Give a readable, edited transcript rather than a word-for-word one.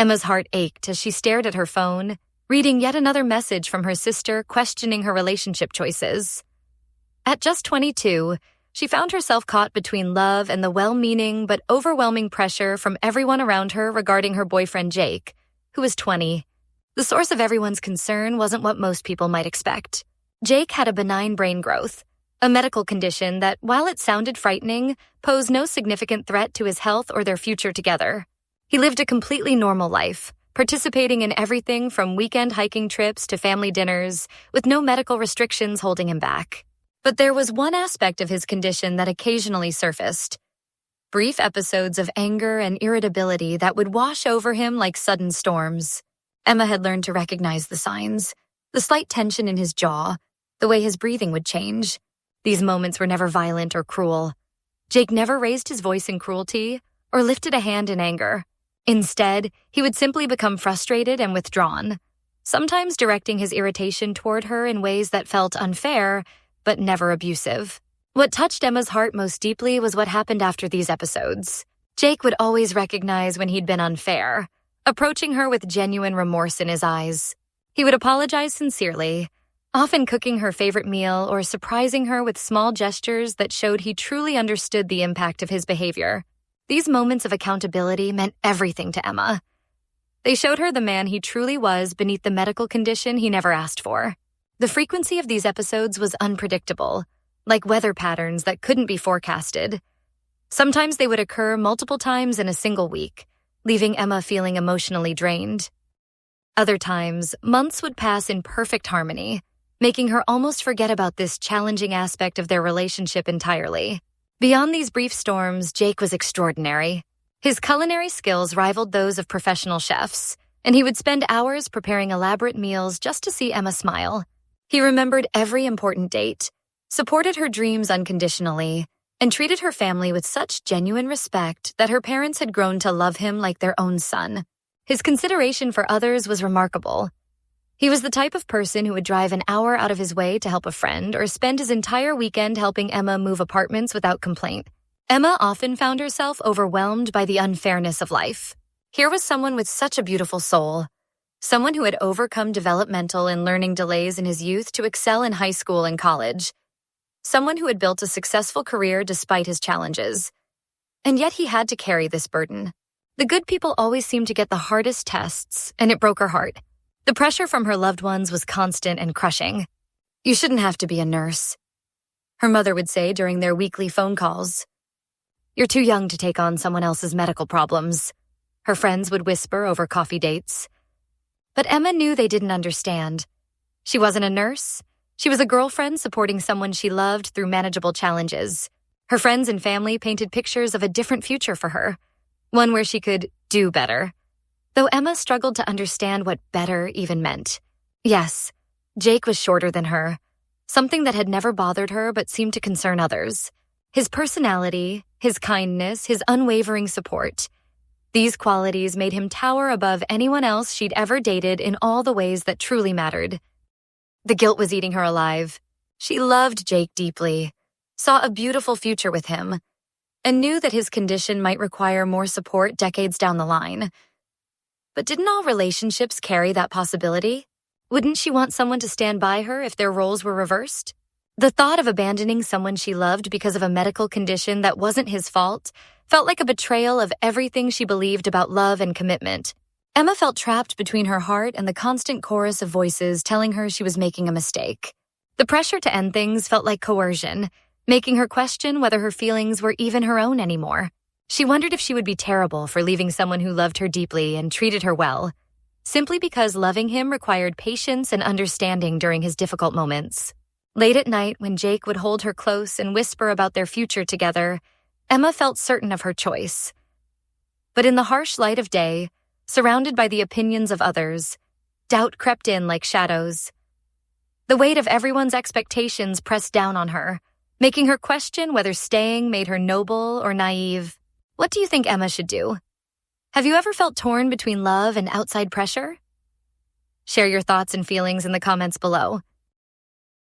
Emma's heart ached as she stared at her phone, reading yet another message from her sister questioning her relationship choices. At just 22, she found herself caught between love and the well-meaning but overwhelming pressure from everyone around her regarding her boyfriend Jake, who was 20. The source of everyone's concern wasn't what most people might expect. Jake had a benign brain growth, a medical condition that, while it sounded frightening, posed no significant threat to his health or their future together. He lived a completely normal life, participating in everything from weekend hiking trips to family dinners, with no medical restrictions holding him back. But there was one aspect of his condition that occasionally surfaced: brief episodes of anger and irritability that would wash over him like sudden storms. Emma had learned to recognize the signs: the slight tension in his jaw, the way his breathing would change. These moments were never violent or cruel. Jake never raised his voice in cruelty or lifted a hand in anger. Instead, he would simply become frustrated and withdrawn, sometimes directing his irritation toward her in ways that felt unfair, but never abusive. What touched Emma's heart most deeply was what happened after these episodes. Jake would always recognize when he'd been unfair, approaching her with genuine remorse in his eyes. He would apologize sincerely, often cooking her favorite meal or surprising her with small gestures that showed he truly understood the impact of his behavior. These moments of accountability meant everything to Emma. They showed her the man he truly was beneath the medical condition he never asked for. The frequency of these episodes was unpredictable, like weather patterns that couldn't be forecasted. Sometimes they would occur multiple times in a single week, leaving Emma feeling emotionally drained. Other times, months would pass in perfect harmony, making her almost forget about this challenging aspect of their relationship entirely. Beyond these brief storms, Jake was extraordinary. His culinary skills rivaled those of professional chefs, and he would spend hours preparing elaborate meals just to see Emma smile. He remembered every important date, supported her dreams unconditionally, and treated her family with such genuine respect that her parents had grown to love him like their own son. His consideration for others was remarkable. He was the type of person who would drive an hour out of his way to help a friend or spend his entire weekend helping Emma move apartments without complaint. Emma often found herself overwhelmed by the unfairness of life. Here was someone with such a beautiful soul, someone who had overcome developmental and learning delays in his youth to excel in high school and college, someone who had built a successful career despite his challenges. And yet he had to carry this burden. The good people always seemed to get the hardest tests, and it broke her heart. The pressure from her loved ones was constant and crushing. "You shouldn't have to be a nurse," her mother would say during their weekly phone calls. "You're too young to take on someone else's medical problems," her friends would whisper over coffee dates. But Emma knew they didn't understand. She wasn't a nurse. She was a girlfriend supporting someone she loved through manageable challenges. Her friends and family painted pictures of a different future for her, one where she could do better. Though Emma struggled to understand what better even meant. Yes, Jake was shorter than her, something that had never bothered her but seemed to concern others. His personality, his kindness, his unwavering support. These qualities made him tower above anyone else she'd ever dated in all the ways that truly mattered. The guilt was eating her alive. She loved Jake deeply, saw a beautiful future with him, and knew that his condition might require more support decades down the line. But didn't all relationships carry that possibility? Wouldn't she want someone to stand by her if their roles were reversed? The thought of abandoning someone she loved because of a medical condition that wasn't his fault felt like a betrayal of everything she believed about love and commitment. Emma felt trapped between her heart and the constant chorus of voices telling her she was making a mistake. The pressure to end things felt like coercion, making her question whether her feelings were even her own anymore. She wondered if she would be terrible for leaving someone who loved her deeply and treated her well, simply because loving him required patience and understanding during his difficult moments. Late at night, when Jake would hold her close and whisper about their future together, Emma felt certain of her choice. But in the harsh light of day, surrounded by the opinions of others, doubt crept in like shadows. The weight of everyone's expectations pressed down on her, making her question whether staying made her noble or naive. What do you think Emma should do? Have you ever felt torn between love and outside pressure? Share your thoughts and feelings in the comments below.